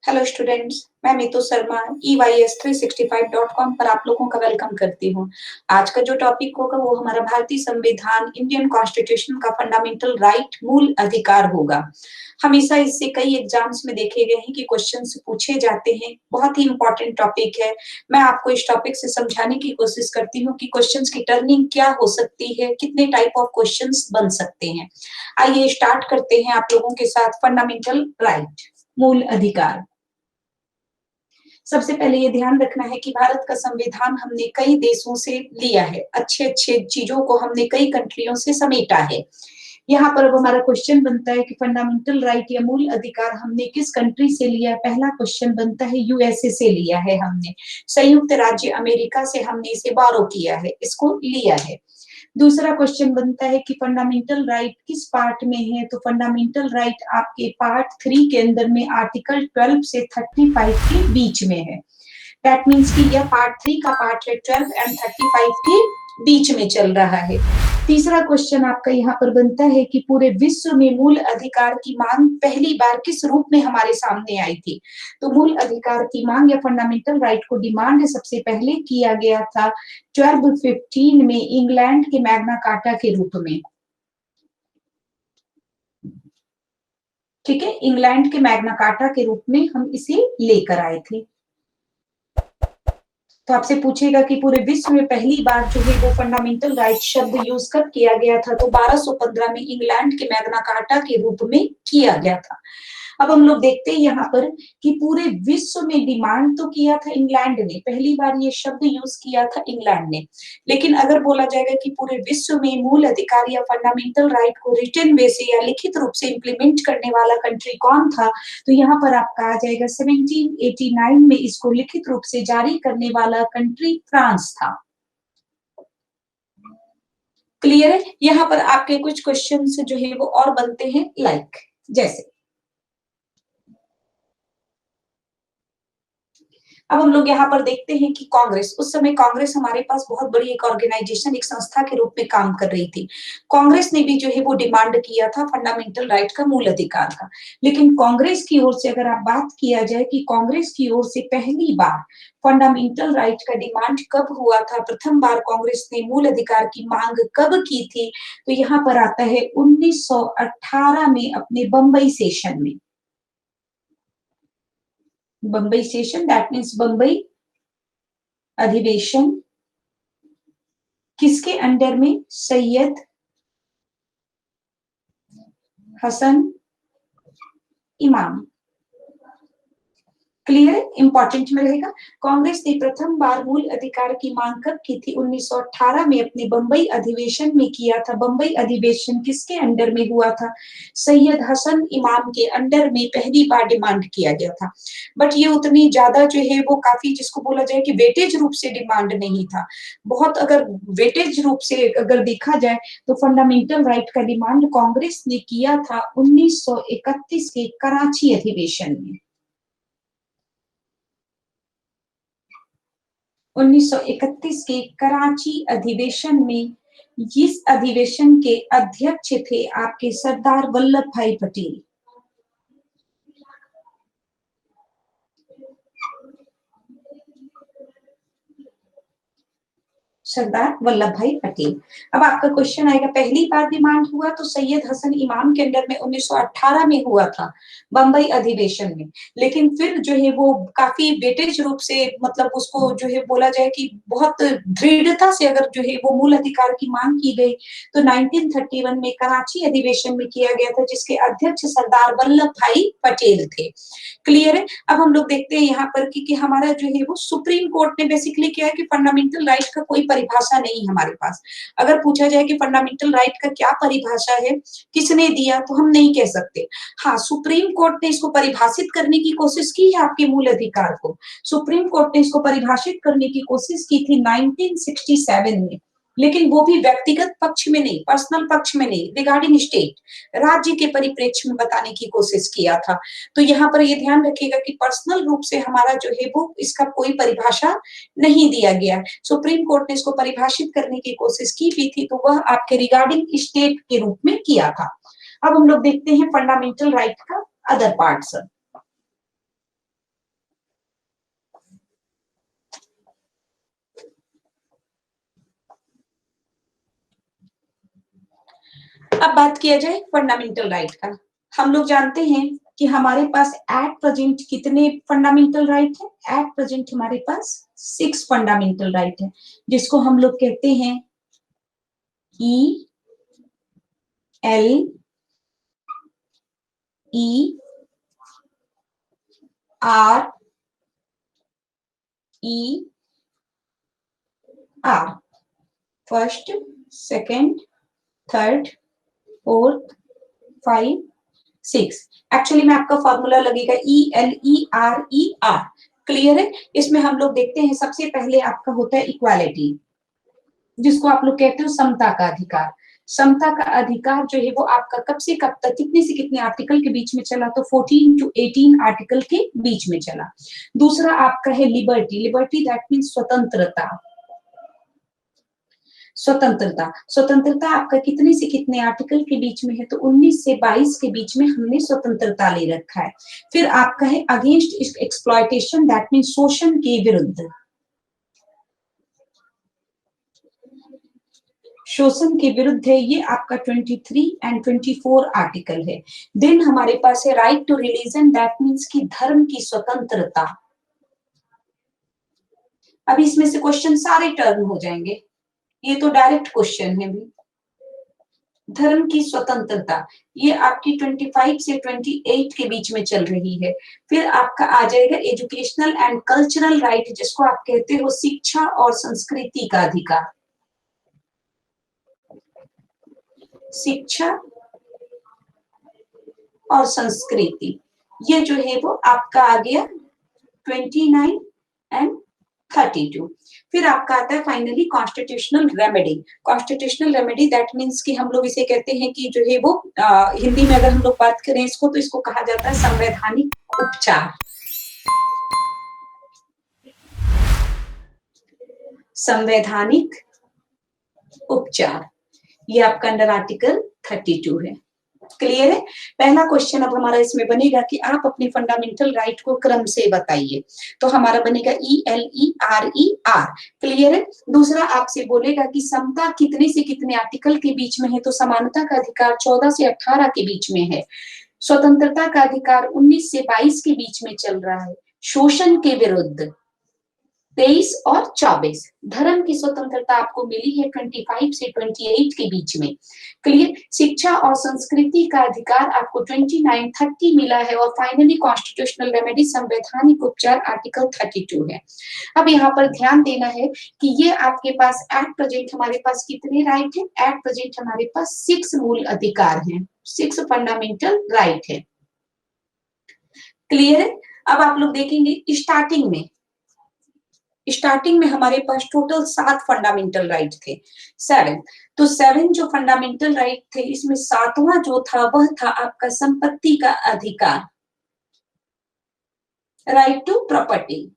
Hello students, मैं Meetu Sharma EYS365.com पर आप लोगों का वेलकम करती हूँ। आज का जो टॉपिक होगा वो हमारा भारतीय संविधान, इंडियन कॉन्स्टिट्यूशन का फंडामेंटल राइट, मूल अधिकार होगा। हमेशा इससे कई एग्जाम्स में देखे गए हैं कि क्वेश्चंस पूछे जाते हैं। बहुत ही इंपॉर्टेंट टॉपिक है। मैं आपको इस टॉपिक से समझाने की कोशिश करती हूँ कि क्वेश्चंस की टर्निंग क्या हो सकती है, कितने टाइप ऑफ क्वेश्चंस बन सकते हैं। आइए स्टार्ट करते हैं आप लोगों के साथ फंडामेंटल राइट, मूल अधिकार। सबसे पहले ये ध्यान रखना है कि भारत का संविधान हमने कई देशों से लिया है, अच्छे अच्छे चीजों को हमने कई कंट्रियों से समेटा है। यहाँ पर अब हमारा क्वेश्चन बनता है कि फंडामेंटल राइट या मूल अधिकार हमने किस कंट्री से लिया है। पहला क्वेश्चन बनता है यूएसए से लिया है हमने, संयुक्त राज्य अमेरिका से हमने इसे बारो किया है, इसको लिया है। दूसरा क्वेश्चन बनता है कि फंडामेंटल राइट किस पार्ट में है, तो फंडामेंटल राइट आपके पार्ट 3 के अंदर में आर्टिकल 12 से 35 के बीच में है। दैट मीन्स कि यह पार्ट 3 का पार्ट है, 12 एंड 35 के बीच में चल रहा है। तीसरा क्वेश्चन आपका यहाँ पर बनता है कि पूरे विश्व में मूल अधिकार की मांग पहली बार किस रूप में हमारे सामने आई थी। तो मूल अधिकार की मांग या फंडामेंटल राइट को डिमांड सबसे पहले किया गया था 1215 में इंग्लैंड के मैग्ना कार्टा के रूप में। ठीक है, इंग्लैंड के मैग्ना कार्टा के रूप में हम इसे लेकर आए थे। तो आपसे पूछेगा कि पूरे विश्व में पहली बार जो है वो फंडामेंटल राइट शब्द यूज कब किया गया था, तो 1215 में इंग्लैंड के मैग्ना कार्टा के रूप में किया गया था। अब हम लोग देखते हैं यहाँ पर कि पूरे विश्व में डिमांड तो किया था इंग्लैंड ने, पहली बार ये शब्द यूज किया था इंग्लैंड ने। लेकिन अगर बोला जाएगा कि पूरे विश्व में मूल अधिकार या फंडामेंटल राइट को रिटन वे से या लिखित रूप से इंप्लीमेंट करने वाला कंट्री कौन था, तो यहाँ पर आपका आ जाएगा 1789 में इसको लिखित रूप से जारी करने वाला कंट्री फ्रांस था। क्लियर है। यहाँ पर आपके कुछ क्वेश्चन जो है वो और बनते हैं, लाइक जैसे अब हम लोग यहाँ पर देखते हैं कि कांग्रेस, उस समय कांग्रेस हमारे पास बहुत बड़ी एक ऑर्गेनाइजेशन, एक संस्था के रूप में काम कर रही थी। कांग्रेस ने भी जो है वो डिमांड किया था फंडामेंटल राइट का, मूल अधिकार का। लेकिन कांग्रेस की ओर से अगर आप बात किया जाए कि कांग्रेस की ओर से पहली बार फंडामेंटल राइट का डिमांड कब हुआ था, प्रथम बार कांग्रेस ने मूल अधिकार की मांग कब की थी, तो यहाँ पर आता है 1918 में अपने बंबई सेशन में। Bombay session that means Bombay अधिवेशन, किसके अंडर में, सैयद हसन इमाम। क्लियर है, इंपॉर्टेंट में रहेगा। कांग्रेस ने प्रथम बार मूल अधिकार की मांग कब की थी, 1918 में अपने बंबई अधिवेशन में किया था। बंबई अधिवेशन किसके अंडर में हुआ था, सैयद हसन इमाम के अंडर में पहली बार डिमांड किया गया था। बट ये उतनी ज्यादा जो है वो काफी, जिसको बोला जाए कि वेटेज रूप से डिमांड नहीं था। बहुत अगर वेटेज रूप से अगर देखा जाए तो फंडामेंटल राइट का डिमांड कांग्रेस ने किया था 1931 के कराची अधिवेशन में। 1931 के कराची अधिवेशन में, इस अधिवेशन के अध्यक्ष थे आपके सरदार वल्लभ भाई पटेल। सरदार वल्लभ भाई पटेल। अब आपका क्वेश्चन आएगा, पहली बार डिमांड हुआ तो सैयद हसन इमाम के अंडर में 1918 में हुआ था बंबई अधिवेशन में। लेकिन फिर जो है वो काफी वेटेज रूप से, मतलब उसको जो है बोला जाए कि बहुत दृढ़ता से अगर जो है वो मूल अधिकार की मांग की गई तो 1931 में कराची अधिवेशन में किया गया था, जिसके अध्यक्ष सरदार वल्लभ भाई पटेल थे। क्लियर है। अब हम लोग देखते हैं यहाँ पर कि हमारा जो है वो सुप्रीम कोर्ट ने बेसिकली क्या है कि फंडामेंटल राइट का कोई परिभाषा नहीं हमारे पास। अगर पूछा जाए कि फंडामेंटल राइट का क्या परिभाषा है, किसने दिया, तो हम नहीं कह सकते। हाँ, सुप्रीम कोर्ट ने इसको परिभाषित करने की कोशिश की है आपके मूल अधिकार को। सुप्रीम कोर्ट ने इसको परिभाषित करने की कोशिश की थी 1967 में, लेकिन वो भी व्यक्तिगत पक्ष में नहीं, पर्सनल पक्ष में नहीं, रिगार्डिंग स्टेट, राज्य के परिप्रेक्ष्य में बताने की कोशिश किया था। तो यहाँ पर ये ध्यान रखिएगा कि पर्सनल रूप से हमारा जो है वो इसका कोई परिभाषा नहीं दिया गया। सुप्रीम कोर्ट ने इसको परिभाषित करने की कोशिश की भी थी, तो वह आपके रिगार्डिंग स्टेट के रूप में किया था। अब हम लोग देखते हैं फंडामेंटल राइट का अदर पार्ट्स। अब बात किया जाए फंडामेंटल राइट का। हम लोग जानते हैं कि हमारे पास एट प्रेजेंट कितने फंडामेंटल राइट है? एट प्रेजेंट हमारे पास 6 फंडामेंटल राइट है, जिसको हम लोग कहते हैं ELE RER, first, second, third, fourth, 5, 6। Actually में आपका फॉर्मूला लगेगा ELERER। क्लियर है? इसमें हम लोग देखते हैं सबसे पहले आपका होता है इक्वालिटी, जिसको आप लोग कहते हो समता का अधिकार। समता का अधिकार जो है वो आपका कब से कब तक, कितने से कितने आर्टिकल के बीच में चला? तो 14 to 18 आर्टिकल के बीच में चला। दूसरा आपका है लिबर्टी। लिबर्टी दैट मीन्स स्वतंत्रता। स्वतंत्रता, स्वतंत्रता आपका कितने से कितने आर्टिकल के बीच में है? तो 19 से 22 के बीच में हमने स्वतंत्रता ले रखा है। फिर आपका है अगेंस्ट एक्सप्लॉयटेशन दैट मीन्स शोषण के विरुद्ध। शोषण के विरुद्ध है, ये आपका 23 एंड 24 आर्टिकल है। देन हमारे पास है right to religion that means की धर्म की स्वतंत्रता। अब इसमें से क्वेश्चन सारे टर्न हो जाएंगे, ये तो डायरेक्ट क्वेश्चन है भी। धर्म की स्वतंत्रता ये आपकी 25 से 28 के बीच में चल रही है। फिर आपका आ जाएगा एजुकेशनल एंड कल्चरल राइट, जिसको आप कहते हो शिक्षा और संस्कृति का अधिकार। शिक्षा और संस्कृति ये जो है वो आपका आ गया 29 एंड 32। फिर आपका आता है finally constitutional remedy. Constitutional remedy that means कि हम लोग इसे कहते हैं कि जो है वो हिंदी में अगर हम लोग बात करें इसको, तो इसको कहा जाता है संवैधानिक उपचार। संवैधानिक उपचार ये आपका अंडर आर्टिकल 32 है। क्लियर है? पहला क्वेश्चन अब हमारा इसमें बनेगा कि आप अपने फंडामेंटल राइट को क्रम से बताइए, तो हमारा बनेगा ELERER। क्लियर है? दूसरा आपसे बोलेगा कि समता कितने से कितने आर्टिकल के बीच में है? तो समानता का अधिकार 14 से 18 के बीच में है। स्वतंत्रता का अधिकार 19 से 22 के बीच में चल रहा है। शोषण के विरुद्ध 23 और 24। धर्म की स्वतंत्रता आपको मिली है 25 से 28 के बीच में। क्लियर? शिक्षा और संस्कृति का अधिकार आपको 29, 30 मिला है। और फाइनली कॉन्स्टिट्यूशनल रेमेडी संवैधानिक उपचार आर्टिकल 32 है। अब यहाँ पर ध्यान देना है कि ये आपके पास एट प्रेजेंट हमारे पास कितने राइट है? एट प्रेजेंट हमारे पास 6 मूल अधिकार हैं, 6 फंडामेंटल राइट है। क्लियर है? अब आप लोग देखेंगे स्टार्टिंग में हमारे पास टोटल 7 फंडामेंटल राइट थे, 7। तो 7 जो फंडामेंटल राइट थे, इसमें 7वां जो था वह था आपका संपत्ति का अधिकार, राइट टू प्रॉपर्टी।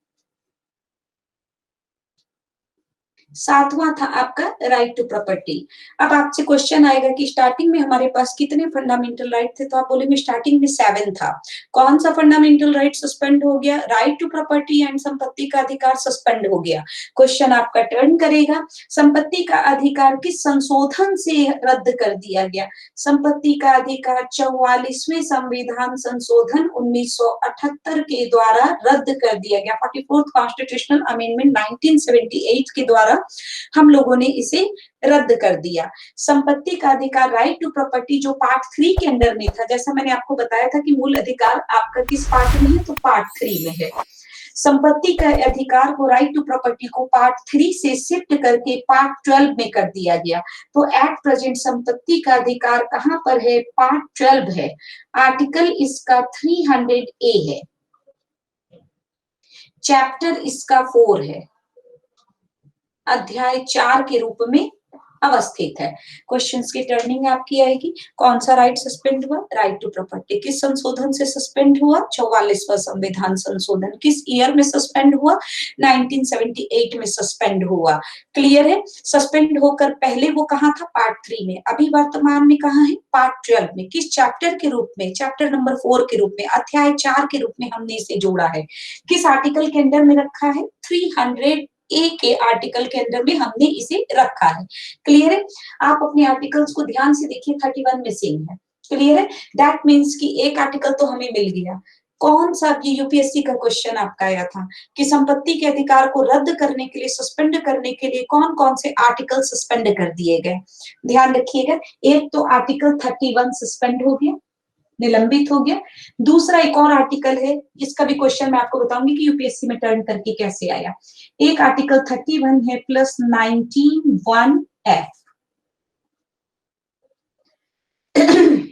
7वां था आपका राइट टू प्रॉपर्टी। अब आपसे क्वेश्चन आएगा कि स्टार्टिंग में हमारे पास कितने फंडामेंटल राइट थे? तो आप बोलेंगे स्टार्टिंग में 7 था। कौन सा फंडामेंटल राइट सस्पेंड हो गया? राइट टू प्रॉपर्टी एंड संपत्ति का अधिकार सस्पेंड हो गया। क्वेश्चन आपका टर्न करेगा, संपत्ति का अधिकार किस संशोधन से रद्द कर दिया गया? संपत्ति का अधिकार 44वें संविधान संशोधन 1978 के द्वारा रद्द कर दिया गया। 44th कॉन्स्टिट्यूशनल अमेंडमेंट 1978 के द्वारा हम लोगों ने इसे रद्द कर दिया। संपत्ति का अधिकार राइट टू प्रॉपर्टी जो पार्ट 3 के अंडर में था, जैसा मैंने आपको बताया था कि मूल अधिकार आपका किस पार्ट में है? तो पार्ट 3 में है। संपत्ति का अधिकार को, राइट टू प्रॉपर्टी को पार्ट 3 से शिफ्ट करके पार्ट 12 में कर दिया गया। तो एट प्रेजेंट संपत्ति का अधिकार कहां पर है? पार्ट 12 है। आर्टिकल इसका 300A है, चैप्टर इसका 4 है, अध्याय 4 के रूप में अवस्थित है। क्वेश्चंस की टर्निंग आपकी आएगी, कौन सा राइट सस्पेंड हुआ? Right to property. किस संशोधन से सस्पेंड हुआ? 44वां संविधान संशोधन। किस ईयर में सस्पेंड हुआ? 1978 में सस्पेंड हुआ। क्लियर है? सस्पेंड होकर पहले वो कहाँ था? पार्ट 3 में। अभी वर्तमान में कहाँ है? पार्ट 12 में। किस चैप्टर के रूप में? चैप्टर नंबर 4 के रूप में, अध्याय 4 के रूप में हमने इसे जोड़ा है। किस आर्टिकल के अंडर में रखा है? 300 ए के आर्टिकल के अंदर में हमने इसे रखा है। क्लियर है? आप अपने आर्टिकल्स को ध्यान से देखिए, 31 मिसिंग है। क्लियर है? दैट मीन्स कि एक आर्टिकल तो हमें मिल गया। कौन सा, ये यूपीएससी का क्वेश्चन आपका आया था कि संपत्ति के अधिकार को रद्द करने के लिए, सस्पेंड करने के लिए कौन कौन से आर्टिकल सस्पेंड कर दिए गए। ध्यान रखिएगा, एक तो आर्टिकल 31 सस्पेंड हो गया, निलंबित हो गया। दूसरा एक और आर्टिकल है, इसका भी क्वेश्चन मैं आपको बताऊंगी कि यूपीएससी में टर्न करके कैसे आया। एक आर्टिकल 31 है प्लस 19(1)(f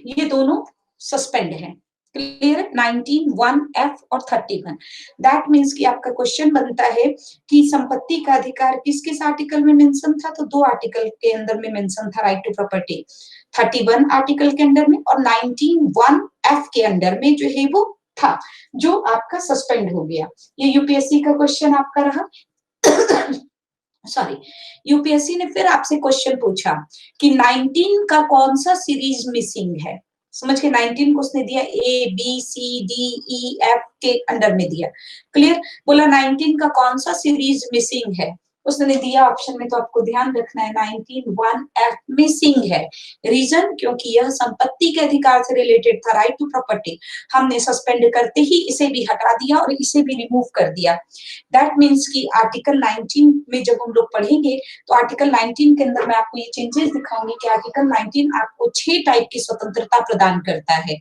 ये दोनों सस्पेंड है। क्लियर? 19(1)(f और 31। दैट मीन्स कि आपका क्वेश्चन बनता है कि संपत्ति का अधिकार किस किस आर्टिकल में मेंशन था, तो दो आर्टिकल के अंदर में मेंशन था, राइट टू प्रॉपर्टी 31 आर्टिकल के अंदर में और 19(1)(f के अंदर में जो है वो था, जो आपका सस्पेंड हो गया। ये यूपीएससी का क्वेश्चन आपका रहा। सॉरी, यूपीएससी ने फिर आपसे क्वेश्चन पूछा कि 19 का कौन सा सीरीज मिसिंग है। समझ के 19 को उसने दिया A B C D E F के अंडर में दिया। क्लियर? बोला 19 का कौन सा सीरीज मिसिंग है, उसने दिया ऑप्शन में, तो आपको ध्यान रखना है 19(1)(f मिसिंग है। रीजन, क्योंकि यह संपत्ति के अधिकार से रिलेटेड था, राइट टू प्रॉपर्टी। हमने सस्पेंड करते ही इसे भी हटा दिया और इसे भी रिमूव कर दिया। दैट मीन्स कि आर्टिकल 19 में जब हम लोग पढ़ेंगे तो आर्टिकल 19 के अंदर मैं आपको ये चेंजेस दिखाऊंगी कि आर्टिकल 19 आपको 6 टाइप की स्वतंत्रता प्रदान करता है,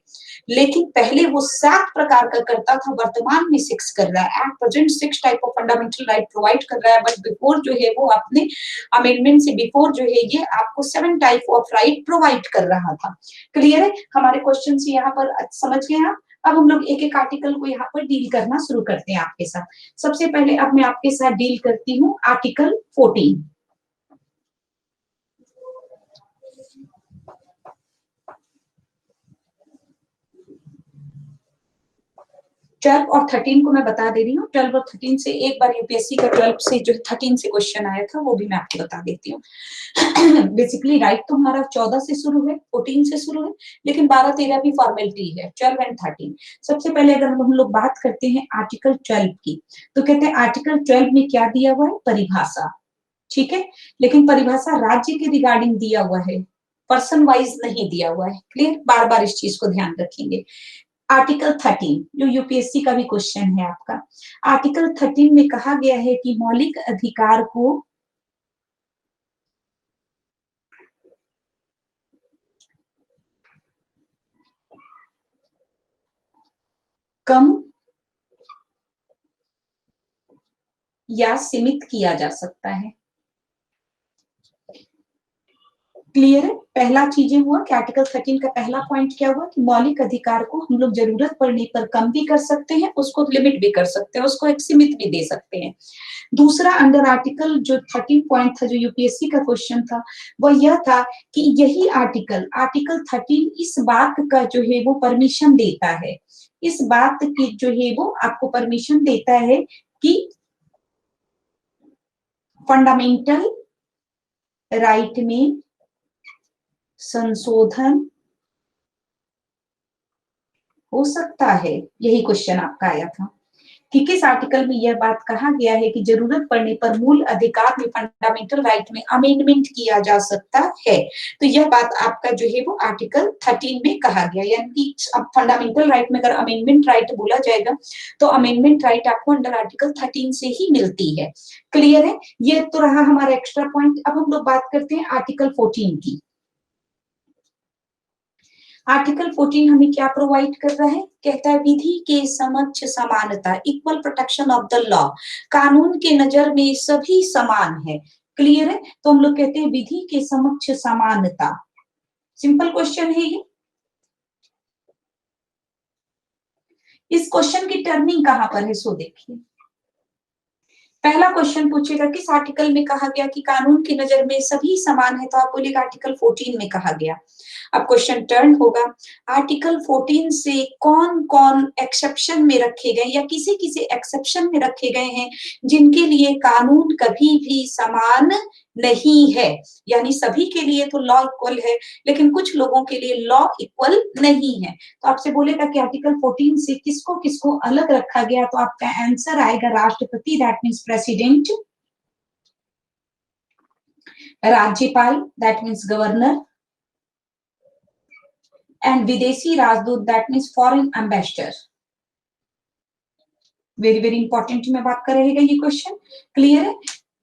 लेकिन पहले वो 7 प्रकार का करता था, वर्तमान में 6 कर रहा है। At present 6 type of fundamental right provide कर रहा है, बट बिफोर जो है वो अपने अमेंडमेंट से बिफोर जो है ये आपको 7 टाइप ऑफ राइट प्रोवाइड कर रहा था। क्लियर है? हमारे क्वेश्चन से यहाँ पर समझ गए आप? अब हम लोग एक एक आर्टिकल को यहाँ पर डील करना शुरू करते हैं आपके साथ। सबसे पहले अब मैं आपके साथ डील करती हूँ आर्टिकल 14। ट्वेल्व और 13 को मैं बता दे रही हूँ। 12 और 13 से एक बार यूपीएससी का 12 से जो 13 से क्वेश्चन आया था वो भी मैं आपको बता देती हूँ। बेसिकली राइट तो हमारा 14 से शुरू है, 14 से शुरू है, लेकिन 12-13 भी फॉर्मेलिटी है, 12 एंड 13। सबसे पहले अगर हम लोग बात करते हैं आर्टिकल 12 की, तो कहते हैं आर्टिकल 12 में क्या दिया हुआ है, परिभाषा। ठीक है, लेकिन परिभाषा राज्य के रिगार्डिंग दिया हुआ है, पर्सन वाइज नहीं दिया हुआ है। क्लियर? बार बार इस चीज को ध्यान रखेंगे। आर्टिकल 13 जो यूपीएससी का भी क्वेश्चन है आपका, आर्टिकल 13 में कहा गया है कि मौलिक अधिकार को कम या सीमित किया जा सकता है। क्लियर है? पहला चीजें हुआ कि आर्टिकल 13 का पहला पॉइंट क्या हुआ कि मौलिक अधिकार को हम लोग जरूरत पड़ने पर कम भी कर सकते हैं, उसको लिमिट भी कर सकते हैं, उसको एक सीमित भी दे सकते हैं। दूसरा अंडर आर्टिकल जो 13 पॉइंट था, जो यूपीएससी का क्वेश्चन था, वह यह था कि यही आर्टिकल 13 इस बात का जो है वो परमिशन देता है, इस बात की जो है वो आपको परमिशन देता है कि फंडामेंटल राइट में संशोधन हो सकता है। यही क्वेश्चन आपका आया था कि किस आर्टिकल में यह बात कहा गया है कि जरूरत पड़ने पर मूल अधिकार में, फंडामेंटल राइट में अमेंडमेंट किया जा सकता है। तो यह बात आपका जो है वो आर्टिकल 13 में कहा गया, यानी कि फंडामेंटल राइट में अगर अमेंडमेंट राइट बोला जाएगा तो अमेंडमेंट राइट आपको अंडर आर्टिकल 13 से ही मिलती है। क्लियर है? ये तो रहा हमारा एक्स्ट्रा पॉइंट। अब हम लोग बात करते हैं आर्टिकल 14 की। आर्टिकल 14 हमें क्या प्रोवाइड कर रहा है, कहता है विधि के समक्ष समानता, equal protection of the law, कानून के नजर में सभी समान है। क्लियर है? तो हम लोग कहते हैं विधि के समक्ष समानता। सिंपल क्वेश्चन है ये। इस क्वेश्चन की टर्निंग कहां पर है, सो देखिए। पहला क्वेश्चन पूछेगा किस आर्टिकल में कहा गया कि कानून की नजर में सभी समान है, तो आप बोलेगा आर्टिकल 14 में कहा गया। अब क्वेश्चन टर्न होगा, आर्टिकल 14 से कौन कौन एक्सेप्शन में रखे गए या किसी किसी एक्सेप्शन में रखे गए हैं जिनके लिए कानून कभी भी समान नहीं है, यानी सभी के लिए तो लॉ इक्वल है लेकिन कुछ लोगों के लिए लॉ इक्वल नहीं है। तो आपसे बोलेगा कि आर्टिकल 14 से किसको किसको अलग रखा गया, तो आपका आंसर आएगा राष्ट्रपति, दैट मीन्स प्रेसिडेंट, राज्यपाल दैट मीन्स गवर्नर, एंड विदेशी राजदूत that means foreign ambassador. Very very important में बात कर रहेगा ये क्वेश्चन, क्लियर है।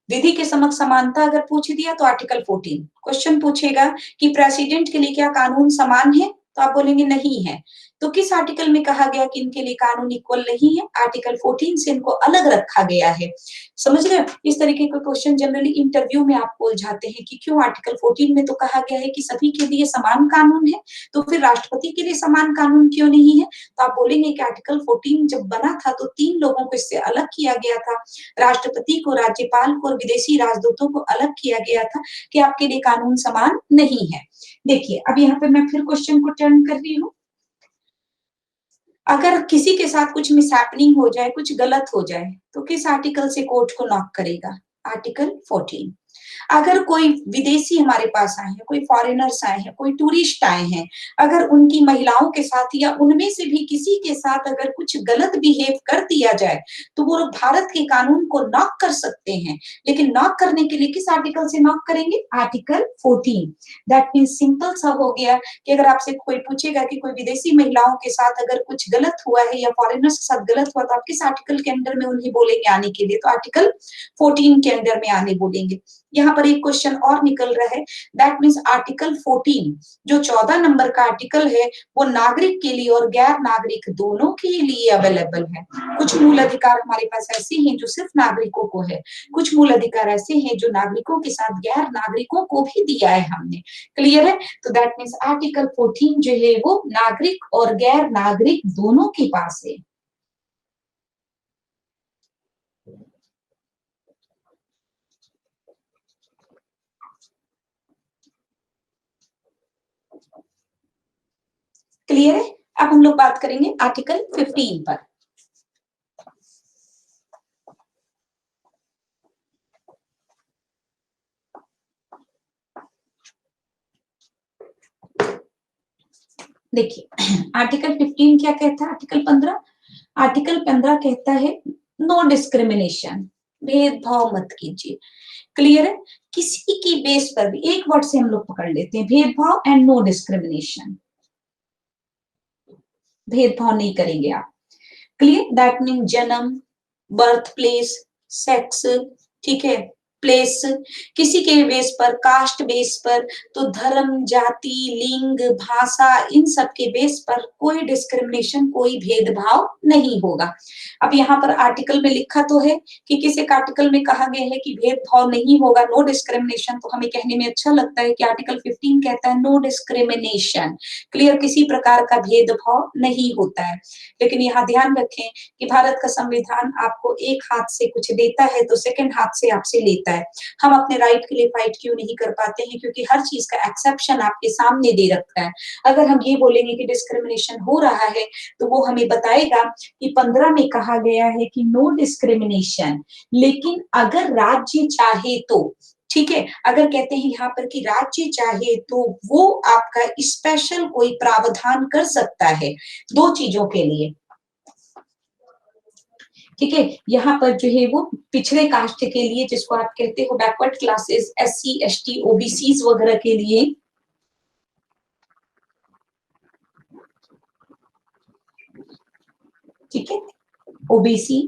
विधि के समक्ष समानता अगर पूछ दिया तो आर्टिकल 14। क्वेश्चन पूछेगा कि प्रेसिडेंट के लिए क्या कानून समान है, तो आप बोलेंगे नहीं है। तो किस आर्टिकल में कहा गया कि इनके लिए कानून इक्वल नहीं है, आर्टिकल 14 से इनको अलग रखा गया है। समझ रहे हो, इस तरीके के क्वेश्चन जनरली इंटरव्यू में आपको उलझाते हैं कि क्यों आर्टिकल 14 में तो कहा गया है कि सभी के लिए समान कानून है, तो फिर राष्ट्रपति के लिए समान कानून क्यों नहीं है। तो आप बोलेंगे कि आर्टिकल 14 जब बना था तो 3 लोगों को इससे अलग किया गया था, राष्ट्रपति को, राज्यपाल को और विदेशी राजदूतों को अलग किया गया था कि आपके लिए कानून समान नहीं है। देखिए अब यहाँ पे मैं फिर क्वेश्चन को टर्न कर रही हूँ। अगर किसी के साथ कुछ मिसहैपनिंग हो जाए, कुछ गलत हो जाए, तो किस आर्टिकल से कोर्ट को नॉक करेगा, आर्टिकल 14। अगर कोई विदेशी हमारे पास आए हैं, कोई फॉरेनर्स आए हैं, कोई टूरिस्ट आए हैं, अगर उनकी महिलाओं के साथ या उनमें से भी किसी के साथ अगर कुछ गलत बिहेव कर दिया जाए तो वो लोग भारत के कानून को नॉक कर सकते हैं। लेकिन नॉक करने के लिए किस आर्टिकल से नॉक करेंगे, आर्टिकल 14। दैट मीन्स सिंपल सा हो गया कि अगर आपसे कोई पूछेगा कि कोई विदेशी महिलाओं के साथ अगर कुछ गलत हुआ है या फॉरेनर्स के साथ गलत हुआ तो आप किस आर्टिकल के अंडर में उन्हें बोलेंगे आने के लिए, तो आर्टिकल 14 के अंडर में आने बोलेंगे। यहाँ पर एक क्वेश्चन और निकल रहा है, दैट मीन्स आर्टिकल 14 जो 14 नंबर का आर्टिकल है वो नागरिक के लिए और गैर नागरिक दोनों के लिए अवेलेबल है। कुछ मूल अधिकार हमारे पास ऐसे हैं जो सिर्फ नागरिकों को है, कुछ मूल अधिकार ऐसे हैं जो नागरिकों के साथ गैर नागरिकों को भी दिया है हमने, क्लियर है। तो दैट मीन्स आर्टिकल 14 जो है वो नागरिक और गैर नागरिक दोनों के पास है। क्लियर है। अब हम लोग बात करेंगे आर्टिकल 15 पर। देखिए आर्टिकल 15 क्या कहता है, आर्टिकल 15 कहता है नो डिस्क्रिमिनेशन, भेदभाव मत कीजिए, क्लियर है। किसी की बेस पर भी, एक वर्ड से हम लोग पकड़ लेते हैं, भेदभाव एंड नो डिस्क्रिमिनेशन, भेदभाव नहीं करेंगे आप, क्लियर। दैट मीन जन्म, बर्थ प्लेस, सेक्स, ठीक है, प्लेस, किसी के बेस पर, कास्ट बेस पर, तो धर्म, जाति, लिंग, भाषा, इन सब के बेस पर कोई डिस्क्रिमिनेशन, कोई भेदभाव नहीं होगा। अब यहाँ पर आर्टिकल में लिखा तो है कि किसी एक आर्टिकल में कहा गया है कि भेदभाव नहीं होगा, नो डिस्क्रिमिनेशन, तो हमें कहने में अच्छा लगता है कि आर्टिकल 15 कहता है नो डिस्क्रिमिनेशन, क्लियर, किसी प्रकार का भेदभाव नहीं होता है। लेकिन यहाँ ध्यान रखें कि भारत का संविधान आपको एक हाथ से कुछ देता है तो सेकंड हाथ से आपसे लेता है। हम अपने राइट के लिए फाइट क्यों नहीं कर पाते हैं, क्योंकि हर चीज का एक्सेप्शन आपके सामने दे रखा है। अगर हम ये बोलेंगे कि डिस्क्रिमिनेशन हो रहा है तो वो हमें बताएगा कि 15 में कहा गया है कि नो डिस्क्रिमिनेशन, लेकिन अगर राज्य चाहे तो, ठीक है, अगर कहते हैं यहाँ पर कि राज्य चाहे तो वो आपका स्पेशल कोई प्रावधान कर सकता है 2 चीजों के लिए, ठीक है। यहाँ पर जो है वो पिछड़े कास्ट के लिए, जिसको आप कहते हो backward classes, SC ST OBCs वगैरह के लिए, ठीक है, OBC,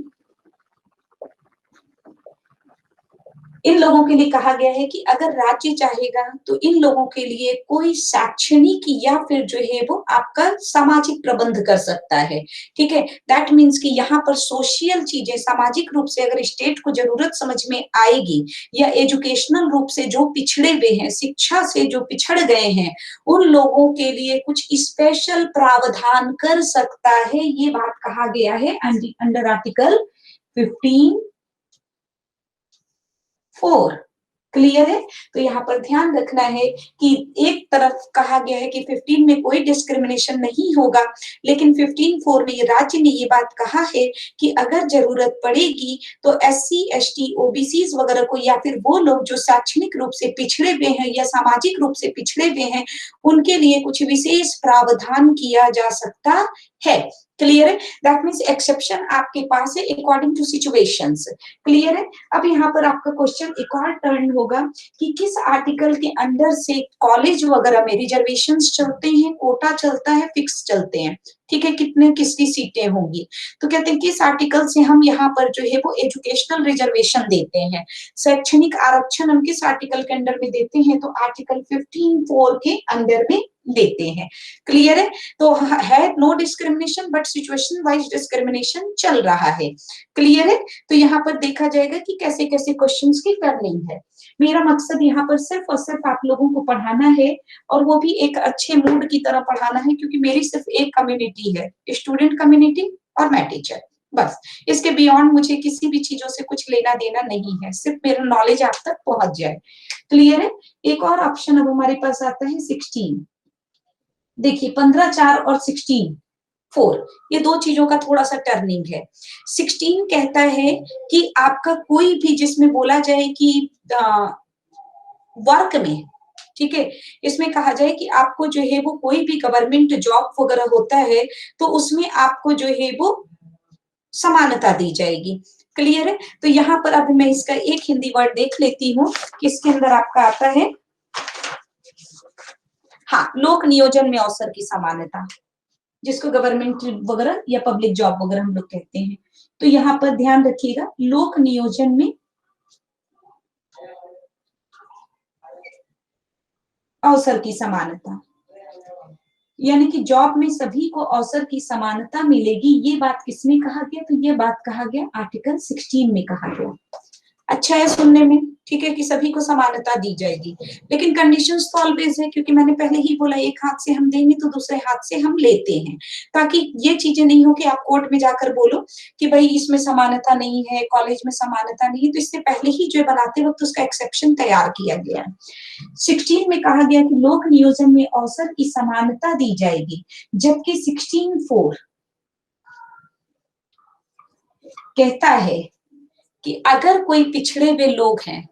इन लोगों के लिए कहा गया है कि अगर राज्य चाहेगा तो इन लोगों के लिए कोई शैक्षणिक या फिर जो है वो आपका सामाजिक प्रबंध कर सकता है, ठीक है। दैट मीन्स कि यहाँ पर सोशल चीजें, सामाजिक रूप से अगर स्टेट को जरूरत समझ में आएगी, या एजुकेशनल रूप से जो पिछड़े हुए हैं, शिक्षा से जो पिछड़ गए हैं, उन लोगों के लिए कुछ स्पेशल प्रावधान कर सकता है, ये बात कहा गया है अंडर आर्टिकल 15(4), क्लियर है। तो यहाँ पर ध्यान रखना है कि एक तरफ कहा गया है कि 15 में कोई डिस्क्रिमिनेशन नहीं होगा, लेकिन 15(4) में राज्य ने ये बात कहा है कि अगर जरूरत पड़ेगी तो SC ST OBCs वगैरह को, या फिर वो लोग जो शैक्षणिक रूप से पिछड़े हुए हैं या सामाजिक रूप से पिछड़े हुए हैं, उनके लिए कुछ विशेष प्रावधान किया जा सकता है। क्लियर है? दैट मीन्स एक्सेप्शन आपके पास है अकॉर्डिंग टू सिचुएशंस। क्लियर है? अब यहाँ पर आपका क्वेश्चन एक और टर्न होगा कि किस आर्टिकल के अंडर से कॉलेज वगैरह में रिजर्वेशंस चलते हैं, कोटा चलता है, फिक्स चलते हैं, ठीक है, कितने किसकी सीटें होंगी। तो कहते हैं किस आर्टिकल से हम यहाँ पर जो है वो एजुकेशनल रिजर्वेशन देते हैं, शैक्षणिक आरक्षण हम किस आर्टिकल के अंडर में देते हैं, तो आर्टिकल 15(4) के अंडर में देते हैं। क्लियर है? तो है no discrimination but situation wise discrimination चल रहा है। क्लियर है? तो यहाँ पर देखा जाएगा कि कैसे कैसे क्वेश्चंस की टर्निंग है। मेरा मकसद यहाँ पर सिर्फ और सिर्फ आप लोगों को पढ़ाना है, और वो भी एक अच्छे मूड की तरह पढ़ाना है, क्योंकि मेरी सिर्फ एक कम्युनिटी है, स्टूडेंट कम्युनिटी और मैं टीचर, बस। इसके बियॉन्ड मुझे किसी भी चीजों से कुछ लेना देना नहीं है, सिर्फ मेरा नॉलेज आप तक पहुंच जाए। क्लियर है? एक और ऑप्शन अब हमारे पास आता है 16। देखिए 15(4) और 16(4) ये दो चीजों का थोड़ा सा टर्निंग है। 16 कहता है कि आपका कोई भी जिसमें बोला जाए कि वर्क में, ठीक है, इसमें कहा जाए कि आपको जो है वो कोई भी गवर्नमेंट जॉब वगैरह होता है तो उसमें आपको जो है वो समानता दी जाएगी। क्लियर है? तो यहाँ पर अभी मैं इसका एक हिंदी वर्ड देख लेती हूँ कि इसके अंदर आपका आता है, हाँ, लोक नियोजन में अवसर की समानता, जिसको गवर्नमेंट वगैरह या पब्लिक जॉब वगैरह हम लोग कहते हैं। तो यहाँ पर ध्यान रखिएगा, लोक नियोजन में अवसर की समानता, यानी कि जॉब में सभी को अवसर की समानता मिलेगी। ये बात किसमें कहा गया? तो ये बात कहा गया आर्टिकल 16 में कहा गया। अच्छा है सुनने में, ठीक है, कि सभी को समानता दी जाएगी, लेकिन कंडीशंस तो ऑलवेज है, क्योंकि मैंने पहले ही बोला एक हाथ से हम देंगे तो दूसरे हाथ से हम लेते हैं, ताकि ये चीजें नहीं हो कि आप कोर्ट में जाकर बोलो कि भाई इसमें समानता नहीं है, कॉलेज में समानता नहीं है। तो इससे पहले ही जो बनाते वक्त उसका एक्सेप्शन तैयार किया गया है। 16 में कहा गया कि लोक नियोजन में अवसर की समानता दी जाएगी, जबकि 16(4) कहता है कि अगर कोई पिछड़े हुए लोग हैं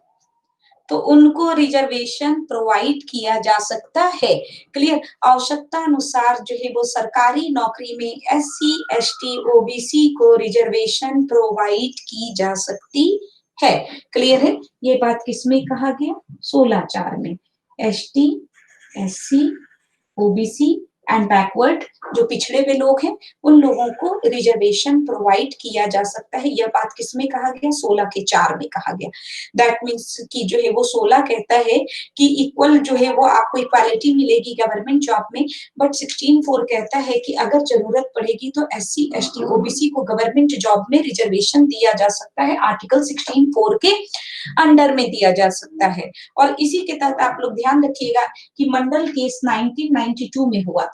तो उनको रिजर्वेशन प्रोवाइड किया जा सकता है। क्लियर? आवश्यकता अनुसार जो है वो सरकारी नौकरी में SC ST OBC को रिजर्वेशन प्रोवाइड की जा सकती है। क्लियर है? ये बात किसमें कहा गया? 16(4) में। ST SC OBC and backward, जो पिछड़े हुए लोग हैं, उन लोगों को रिजर्वेशन प्रोवाइड किया जा सकता है। यह बात किसमें कहा गया? 16(4) में कहा गया। दैट मीन्स कि जो है वो 16 कहता है कि इक्वल जो है वो आपको इक्वालिटी मिलेगी गवर्नमेंट जॉब में, बट 16(4) कहता है कि अगर जरूरत पड़ेगी तो SC ST OBC को गवर्नमेंट जॉब में रिजर्वेशन दिया जा सकता है, आर्टिकल 16(4) के अंडर में दिया जा सकता है। और इसी के तहत आप लोग ध्यान रखिएगा कि मंडल केस 1992 में हुआ था।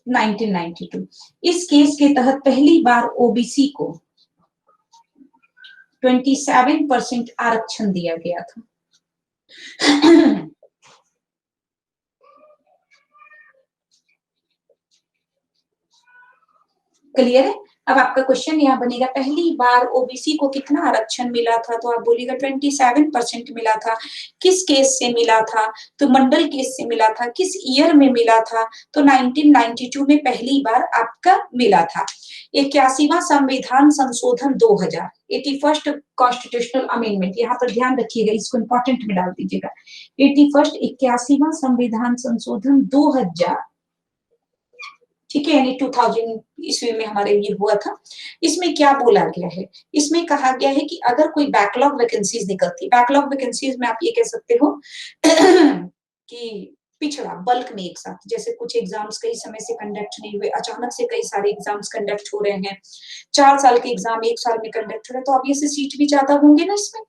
1992 इस केस के तहत पहली बार OBC को 27% आरक्षण दिया गया था। क्लियर है? अब आपका क्वेश्चन यहाँ बनेगा, पहली बार OBC को कितना आरक्षण मिला था? तो आप बोलिएगा 27% मिला था। किस केस से मिला था? तो मंडल केस से मिला था। किस ईयर में मिला था? तो 1992 में पहली बार आपका मिला था। 81वां संविधान संशोधन 2000, 81st कॉन्स्टिट्यूशनल अमेंडमेंट, यहाँ पर ध्यान रखिएगा, इसको इंपॉर्टेंट में डाल दीजिएगा। 81वां संविधान संशोधन 2000, ठीक है, यानी 2000 ईस्वी में हमारे ये हुआ था। इसमें क्या बोला गया है? इसमें कहा गया है कि अगर कोई बैकलॉग वैकेंसीज निकलती, बैकलॉग वैकेंसीज में आप ये कह सकते हो कि पिछड़ा बल्क में एक साथ, जैसे कुछ एग्जाम्स कई समय से कंडक्ट नहीं हुए, अचानक से कई सारे एग्जाम्स कंडक्ट हो रहे हैं, 4 साल के एग्जाम 1 साल में कंडक्ट हो रहे हैं, तो ऑब्वियसली सीट भी ज्यादा होंगे ना इसमें।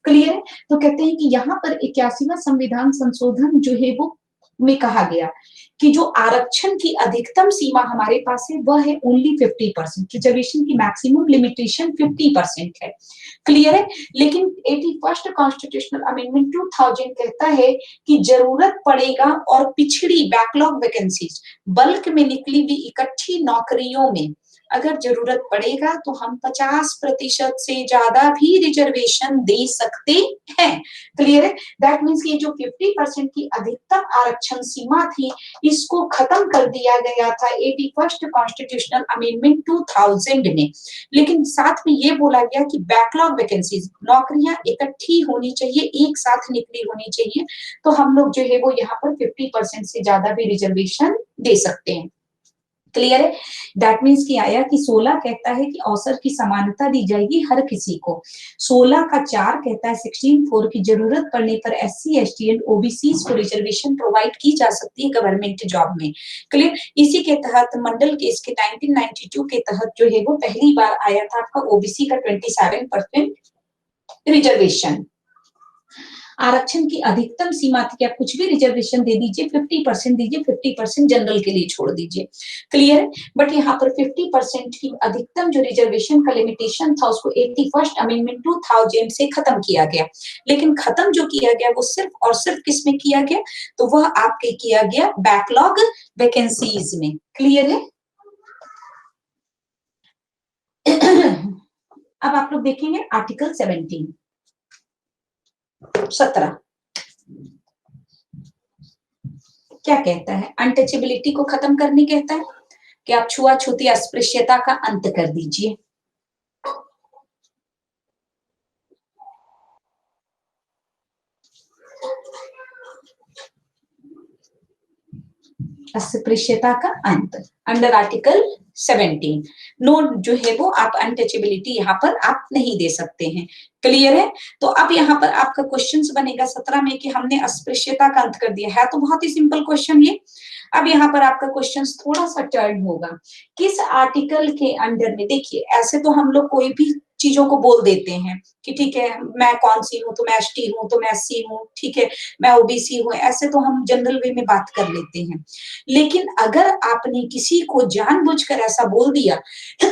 क्लियर है? तो कहते हैं कि यहाँ पर 81वां संविधान संशोधन जो है वो में कहा गया कि जो आरक्षण की अधिकतम सीमा हमारे पास है वह है ओनली 50%, रिजर्वेशन की मैक्सिमम लिमिटेशन 50% है। क्लियर है? लेकिन 81st कॉन्स्टिट्यूशनल अमेंडमेंट 2000 कहता है कि जरूरत पड़ेगा और पिछड़ी बैकलॉग वैकेंसीज, बल्क में निकली हुई इकट्ठी नौकरियों में अगर जरूरत पड़ेगा तो हम 50% से ज्यादा भी रिजर्वेशन दे सकते हैं। क्लियर है? दैट मीन्स ये जो 50% की अधिकतम आरक्षण सीमा थी, इसको खत्म कर दिया गया था 81st कॉन्स्टिट्यूशनल अमेंडमेंट 2000 में। लेकिन साथ में ये बोला गया कि बैकलॉग वैकेंसीज, नौकरियां इकट्ठी होनी चाहिए, एक साथ निकली होनी चाहिए, तो हम लोग जो है वो यहाँ पर 50% से ज्यादा भी रिजर्वेशन दे सकते हैं। क्लियर है? दैट मीन्स कि आया कि 16 कहता है कि अवसर की समानता दी जाएगी हर किसी को। 16 का 4 कहता है 16(4) की जरूरत पड़ने पर SC, ST एंड OBC को रिजर्वेशन प्रोवाइड की जा सकती है गवर्नमेंट जॉब में। क्लियर? इसी के तहत मंडल केस के 1992 के तहत जो है वो पहली बार आया था आपका OBC का 27% रिजर्वेशन। आरक्षण की अधिकतम सीमा थी कि आप कुछ भी रिजर्वेशन दे दीजिए, 50% दीजिए, 50% जनरल के लिए छोड़ दीजिए। क्लियर है? बट यहाँ पर 50% की अधिकतम जो रिजर्वेशन का लिमिटेशन था उसको 81st अमेंडमेंट 2000 से खत्म किया गया। लेकिन खत्म जो किया गया वो सिर्फ और सिर्फ किस में किया गया? तो वह आपके किया गया बैकलॉग वैकेंसीज में। क्लियर है? अब आप लोग देखेंगे आर्टिकल 17 क्या कहता है? अनटचेबिलिटी को खत्म करने कहता है कि आप छुआछूती अस्पृश्यता का अंत कर दीजिए। अस्पृश्यता का अंत अंडर आर्टिकल 17। नो जो है वो आप अनटचेबिलिटी यहाँ पर आप नहीं दे सकते हैं। क्लियर है? तो अब यहाँ पर आपका क्वेश्चन बनेगा 17 में कि हमने अस्पृश्यता का अंत कर दिया है, तो बहुत ही सिंपल क्वेश्चन ये। अब यहाँ पर आपका क्वेश्चन थोड़ा सा टर्न होगा, किस आर्टिकल के अंडर में? देखिए ऐसे तो हम लोग कोई भी चीजों को बोल देते हैं कि ठीक है मैं कौन सी हूँ, तो मैं ST हूँ, तो मैं SC हूँ, ठीक है मैं OBC हूँ, ऐसे तो हम जनरल वे में बात कर लेते हैं। लेकिन अगर आपने किसी को जानबूझकर ऐसा बोल दिया कि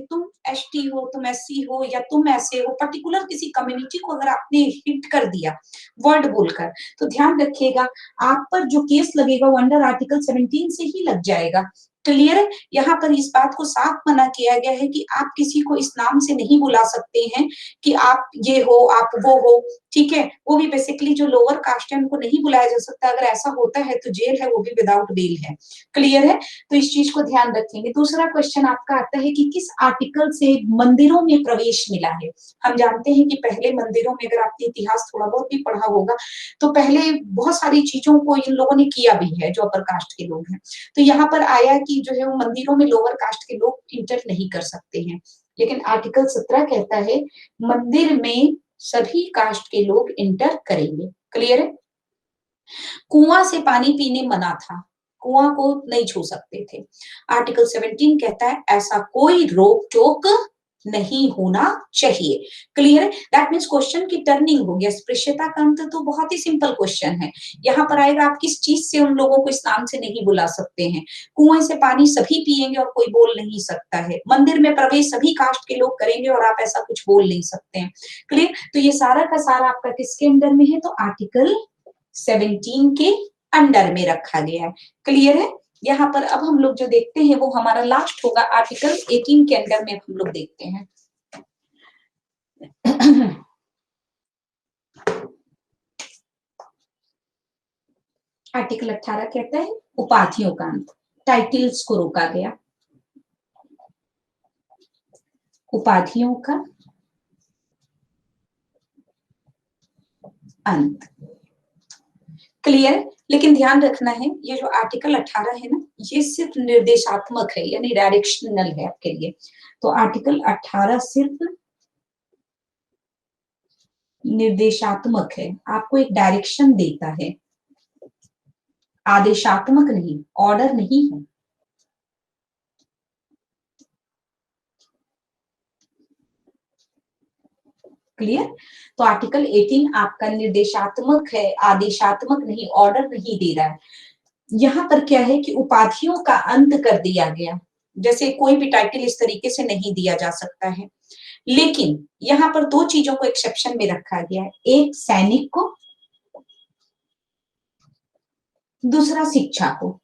तुम ST हो, तुम SC हो, या तुम ऐसे हो, पर्टिकुलर किसी कम्युनिटी को अगर आपने हिट कर दिया वर्ड बोलकर, तो ध्यान रखिएगा आप पर जो केस लगेगा वो अंडर आर्टिकल 17 से ही लग जाएगा। क्लियर है? यहाँ पर इस बात को साफ मना किया गया है कि आप किसी को इस नाम से नहीं बुला सकते हैं कि आप ये हो, आप वो हो, ठीक है? वो भी बेसिकली जो लोअर कास्ट है उनको नहीं बुलाया जा सकता, अगर ऐसा होता है तो जेल है, वो भी विदाउट बेल है। क्लियर है? तो इस चीज को ध्यान रखेंगे। दूसरा क्वेश्चन आपका आता है कि किस आर्टिकल से मंदिरों में प्रवेश मिला है? हम जानते हैं कि पहले मंदिरों में, अगर आपने इतिहास थोड़ा बहुत भी पढ़ा होगा, तो पहले बहुत सारी चीजों को इन लोगों ने किया भी है जो अपर कास्ट के लोग हैं। तो यहाँ पर आया कि जो है वो मंदिरों में लोअर कास्ट के लोग इंटर नहीं कर सकते हैं। लेकिन आर्टिकल 17 कहता है मंदिर में सभी कास्ट के लोग इंटर करेंगे। क्लियर है? कुआं से पानी पीने मना था, कुआं को नहीं छू सकते थे। आर्टिकल 17 कहता है ऐसा कोई रोक टोक नहीं होना चाहिए। क्लियर है? दैट मीन्स क्वेश्चन की टर्निंग हो गया। स्पृश्यता का अंत तो बहुत ही सिंपल क्वेश्चन है। यहाँ पर आएगा आप किस चीज से उन लोगों को इस नाम से नहीं बुला सकते हैं? कुएं से पानी सभी पिएंगे और कोई बोल नहीं सकता है। मंदिर में प्रवेश सभी कास्ट के लोग करेंगे और आप ऐसा कुछ बोल नहीं सकते हैं। क्लियर? तो ये सारा का सारा आपका किसके अंडर में है? तो आर्टिकल 17 के अंडर में रखा गया है। क्लियर है? यहाँ पर अब हम लोग जो देखते हैं वो हमारा लास्ट होगा आर्टिकल 18 के अंडर में हम लोग देखते हैं। आर्टिकल 18 कहता है उपाधियों का अंत, टाइटल्स को रोका गया। उपाधियों का अंत। क्लियर? लेकिन ध्यान रखना है ये जो आर्टिकल 18 है ना, ये सिर्फ निर्देशात्मक है, यानी डायरेक्शनल है आपके लिए। तो आर्टिकल 18 सिर्फ निर्देशात्मक है, आपको एक डायरेक्शन देता है, आदेशात्मक नहीं, ऑर्डर नहीं है। क्लियर? तो आर्टिकल 18 आपका निर्देशात्मक है, आदेशात्मक नहीं, ऑर्डर नहीं दे रहा है। यहाँ पर क्या है कि उपाधियों का अंत कर दिया गया, जैसे कोई भी टाइटल इस तरीके से नहीं दिया जा सकता है। लेकिन यहाँ पर दो चीजों को एक्सेप्शन में रखा गया है, एक सैनिक को, दूसरा शिक्षा को।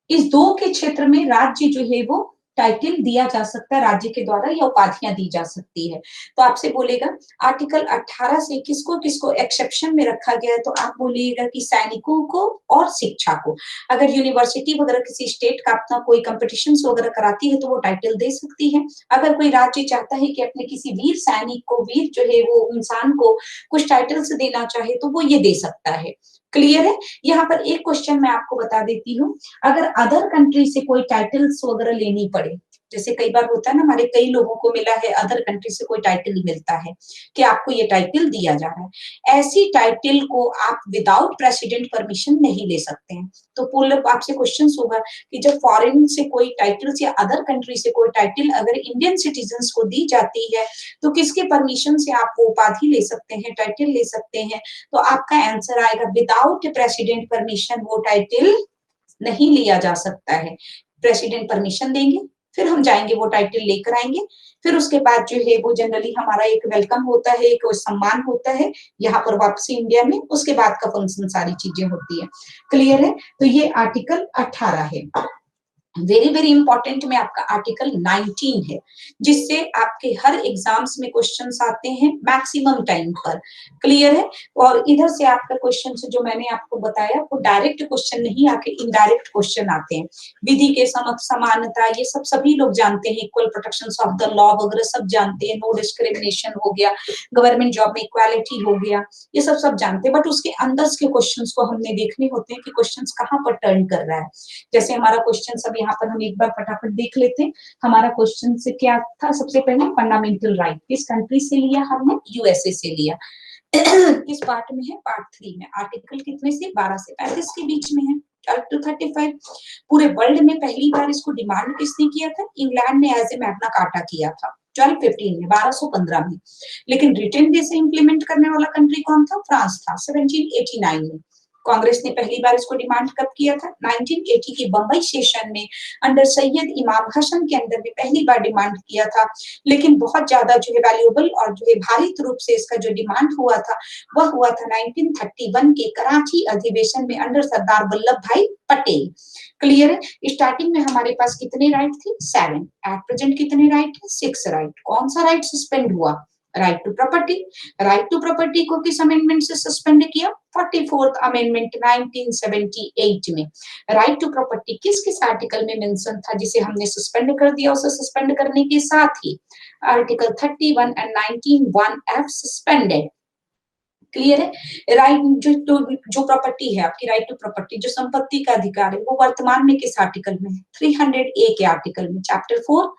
इस दो के क्षेत्र में राज्य जो है वो टाइटल दिया जा सकता है राज्य के द्वारा या उपाधियां दी जा सकती है। तो आपसे बोलेगा आर्टिकल 18 से किसको किसको एक्सेप्शन में रखा गया है, तो आप बोलिएगा कि सैनिकों को और शिक्षा को। अगर यूनिवर्सिटी वगैरह किसी स्टेट का अपना कोई कंपटीशन वगैरह कराती है तो वो टाइटल दे सकती है। अगर कोई राज्य चाहता है कि अपने किसी वीर सैनिक को, वीर जो है वो इंसान को कुछ टाइटल्स देना चाहे तो वो ये दे सकता है। क्लियर है। यहाँ पर एक क्वेश्चन मैं आपको बता देती हूँ, अगर अदर कंट्री से कोई टाइटल्स वगैरह लेनी पड़े, जैसे कई बार होता है ना, हमारे कई लोगों को मिला है अदर कंट्री से कोई टाइटल मिलता है कि आपको ये टाइटल दिया जा रहा है, ऐसी टाइटल को आप विदाउट प्रेसिडेंट परमिशन नहीं ले सकते हैं। तो पूर्ण आपसे क्वेश्चन होगा कि जब फॉरेन से कोई टाइटल्स या अदर कंट्री से कोई टाइटल अगर इंडियन सिटीजन्स को दी जाती है तो किसके परमिशन से आप वो उपाधि ले सकते हैं, टाइटल ले सकते हैं? तो आपका आंसर आएगा विदाउट प्रेसिडेंट परमिशन वो टाइटल नहीं लिया जा सकता है। प्रेसिडेंट परमिशन देंगे फिर हम जाएंगे वो टाइटल लेकर आएंगे, फिर उसके बाद जो है वो जनरली हमारा एक वेलकम होता है, एक सम्मान होता है यहाँ पर वापसी इंडिया में, उसके बाद का फंक्शन सारी चीजें होती है। क्लियर है। तो ये आर्टिकल 18 है। वेरी वेरी इंपॉर्टेंट में आपका आर्टिकल 19 है, जिससे आपके हर एग्जाम्स में क्वेश्चंस आते हैं मैक्सिमम टाइम पर। क्लियर है। और इधर से आपका क्वेश्चन जो मैंने आपको बताया वो डायरेक्ट क्वेश्चन नहीं आके इनडायरेक्ट क्वेश्चन आते हैं। विधि के समक्ष समानता ये सब सभी लोग जानते हैं, equal protection of the law वगैरह सब जानते हैं, नो डिस्क्रिमिनेशन हो गया, गवर्नमेंट जॉब में इक्वालिटी हो गया, ये सब जानते हैं। बट उसके अंदर के क्वेश्चन को हमने देखने होते हैं कि क्वेश्चन कहाँ पर टर्न कर रहा है। जैसे हमारा क्वेश्चन सब यहाँ पर हम एक बार फटाफट देख लेते हैं। हमारा क्वेश्चन से क्या था, सबसे पहले फंडामेंटल राइट किस कंट्री से लिया हमने, यूएसए से लिया। किस पार्ट में है, पार्ट 3 में। आर्टिकल कितने से, 12 से 35 के बीच में है, 12 to 35। पूरे वर्ल्ड में पहली बार इसको डिमांड किसने किया था, इंग्लैंड ने एज ए मैग्ना कार्टा किया था 1215 में, 1215 में। लेकिन रिटन वे से इंप्लीमेंट करने वाला कंट्री कौन था, फ्रांस था 1789 में। कांग्रेस ने पहली बार इसको डिमांड कब किया था, 1980 के बंबई सेशन में अंडर सैयद इमाम हसन के अंदर में पहली बार डिमांड किया था। लेकिन बहुत ज्यादा जो है वैल्यूएबल और जो है भारी रूप से इसका जो डिमांड हुआ था वह हुआ था 1931 के कराची अधिवेशन में अंडर सरदार वल्लभ भाई पटेल। क्लियर है। स्टार्टिंग में हमारे पास कितने राइट थे, 7। एट प्रेजेंट कितने राइट है, 6 राइट। कौन सा राइट सस्पेंड हुआ, right to property. Right to property को किस अमेंडमेंट से सस्पेंड किया, 44th अमेंडमेंट 1978 में। राइट टू प्रॉपर्टी किस किस आर्टिकल में मेंशन था जिसे हमने सस्पेंड कर दिया, उसे सस्पेंड करने के साथ ही article 31 and 19(1)(f suspended. Clear है। राइट जो प्रॉपर्टी है आपकी, राइट टू प्रॉपर्टी जो संपत्ति का अधिकार है, वो वर्तमान में किस आर्टिकल में है, 300A के आर्टिकल में, चैप्टर 4।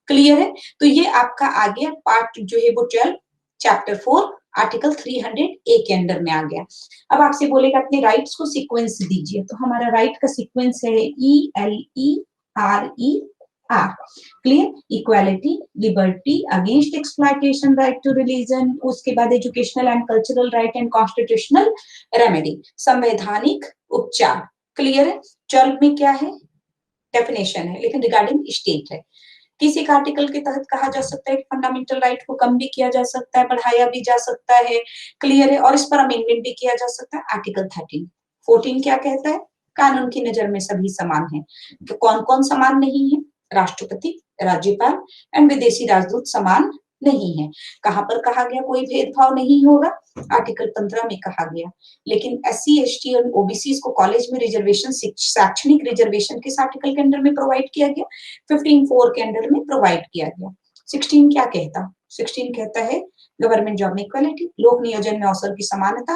क्लियर है। तो ये आपका आ गया पार्ट जो है वो 12 चैप्टर 4 आर्टिकल 300A के अंडर में आ गया। अब आपसे बोलेगा अपने राइट्स को सीक्वेंस दीजिए, तो हमारा राइट का सीक्वेंस है ELERER। Clear. Equality, liberty, against exploitation, right to religion, उसके बाद educational and cultural right and constitutional remedy, संवैधानिक उपचार। क्लियर है। 12 में क्या है, डेफिनेशन है, लेकिन रिगार्डिंग स्टेट है। किसी एक आर्टिकल के तहत कहा जा सकता है कि फंडामेंटल राइट को कम भी किया जा सकता है, बढ़ाया भी जा सकता है। क्लियर है। और इस पर अमेंडमेंट भी किया जा सकता है। आर्टिकल 13। 14 क्या कहता है, कानून की नजर में सभी समान हैं। तो कौन कौन समान नहीं है, राष्ट्रपति, राज्यपाल एंड विदेशी राजदूत समान नहीं है। कहां पर कहा गया कोई भेदभाव नहीं होगा, आर्टिकल 15 में कहा गया। लेकिन SC ST और OBC को कॉलेज में रिजर्वेशन, शैक्षणिक रिजर्वेशन किस आर्टिकल के अंडर में प्रोवाइड किया गया, 15(4) के अंडर में प्रोवाइड किया गया। 16 क्या कहता, 16 कहता है गवर्नमेंट जॉब में इक्वालिटी, लोक नियोजन में अवसर की समानता।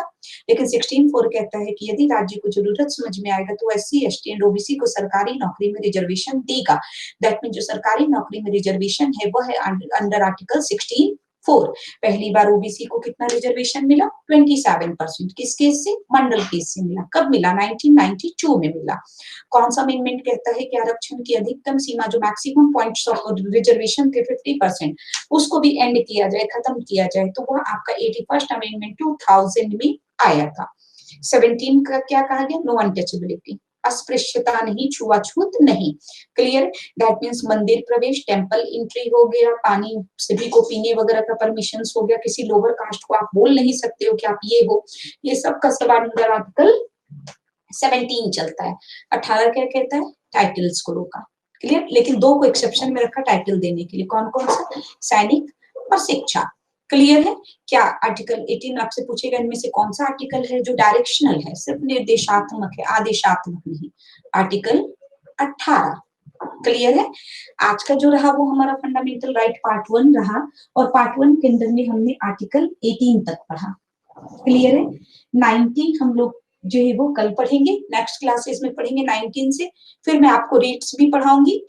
लेकिन 16(4) कहता है कि यदि राज्य को जरूरत समझ में आएगा तो SC ST एंड OBC को सरकारी नौकरी में रिजर्वेशन देगा। दैट मीन जो सरकारी नौकरी में रिजर्वेशन है वह है अंडर आर्टिकल 16(4). पहली बार OBC को कितना रिजर्वेशन मिला, 27%। किस केस से, मंडल केस से मिला। कब मिला, 1992 में मिला। कौन सा अमेंडमेंट कहता है कि आरक्षण की अधिकतम सीमा जो मैक्सिमम पॉइंट्स ऑफ रिजर्वेशन थे 50%, उसको भी एंड किया जाए, खत्म किया जाए। तो वह आपका 81st अमेंडमेंट 2000 में आया था। 17 का क्या कहा गया, नो अनटचेबिलिटी, अस्पृश्यता नहीं, छुआछूत नहीं। क्लियर। दैट मीन्स मंदिर प्रवेश, टेंपल एंट्री हो गया, पानी सभी को पीने वगैरह का परमिशन हो गया। किसी लोअर कास्ट को आप बोल नहीं सकते हो कि आप ये हो, ये सब का सवाल अंडर आर्टिकल 17 चलता है। 18 क्या कहता है, टाइटल्स को रोका। क्लियर। लेकिन दो को एक्सेप्शन में रखा टाइटल देने के लिए, कौन कौन सा, सैनिक और शिक्षा। क्लियर है। क्या आर्टिकल 18 आपसे पूछेगा इनमें से कौन सा आर्टिकल है जो डायरेक्शनल है, सिर्फ निर्देशात्मक है, आदेशात्मक नहीं। आर्टिकल 18। क्लियर है। आज का जो रहा वो हमारा फंडामेंटल राइट पार्ट 1 रहा, और पार्ट 1 के अंदर में हमने आर्टिकल 18 तक पढ़ा। क्लियर है। 19 हम लोग जो है वो कल पढ़ेंगे, नेक्स्ट क्लासेस में पढ़ेंगे 19 से। फिर मैं आपको रीड्स भी पढ़ाऊंगी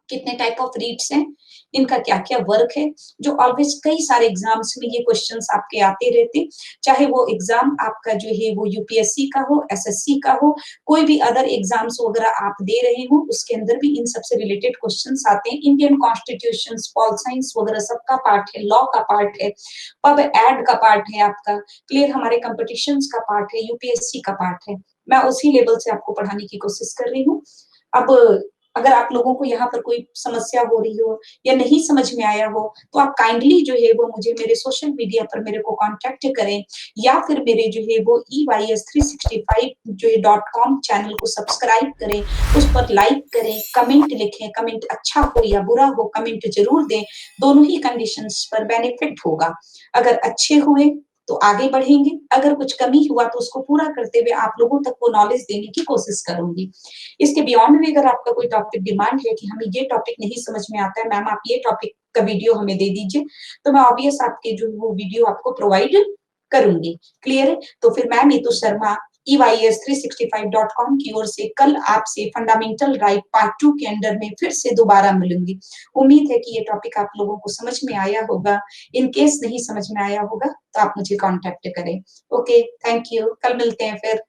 कितने टाइप ऑफ रीड्स हैं, इनका क्या क्या वर्क है, जो ऑलवेज कई सारे एग्जाम्स में ये क्वेश्चंस आपके आते रहते, चाहे वो एग्जाम आपका जो है वो यूपीएससी का हो, एसएससी का हो, कोई भी अदर एग्जाम्स वगैरह आप दे रहे हो, उसके अंदर भी इन सबसे रिलेटेड क्वेश्चंस आते हैं। इंडियन कॉन्स्टिट्यूशन, पॉल साइंस वगैरह सबका पार्ट है, लॉ का पार्ट है, पब एड का पार्ट है आपका, क्लियर, हमारे कॉम्पिटिशन्स का पार्ट है, यूपीएससी का पार्ट है। मैं उसी लेवल से आपको पढ़ाने की कोशिश कर रही हूँ। अब अगर आप लोगों को यहाँ पर कोई समस्या हो रही हो या नहीं समझ में आया हो, तो आप काइंडली जो है वो मुझे मेरे सोशल मीडिया पर मेरे को कांटेक्ट करें, या फिर मेरे जो है वो EYS365 जो है .com चैनल को सब्सक्राइब करें, उस पर लाइक करें, कमेंट लिखें, कमेंट अच्छा हो या बुरा हो कमेंट जरूर दें, दोनों ही कंडीशंस पर बेनिफिट होगा। अगर अच्छे हुए तो आगे बढ़ेंगे, अगर कुछ कमी हुआ तो उसको पूरा करते हुए आप लोगों तक वो नॉलेज देने की कोशिश करूंगी। इसके बियॉन्ड भी अगर आपका कोई टॉपिक डिमांड है कि हमें ये टॉपिक नहीं समझ में आता है मैम, आप ये टॉपिक का वीडियो हमें दे दीजिए, तो मैं ऑब्वियस आपके जो वो वीडियो आपको प्रोवाइड करूंगी। क्लियर है। तो फिर मैं नीतू शर्मा EYS365.com की ओर से कल आपसे फंडामेंटल राइट पार्ट 2 के अंडर में फिर से दोबारा मिलूंगी। उम्मीद है कि ये टॉपिक आप लोगों को समझ में आया होगा। इन केस नहीं समझ में आया होगा तो आप मुझे कांटेक्ट करें। ओके, थैंक यू, कल मिलते हैं फिर।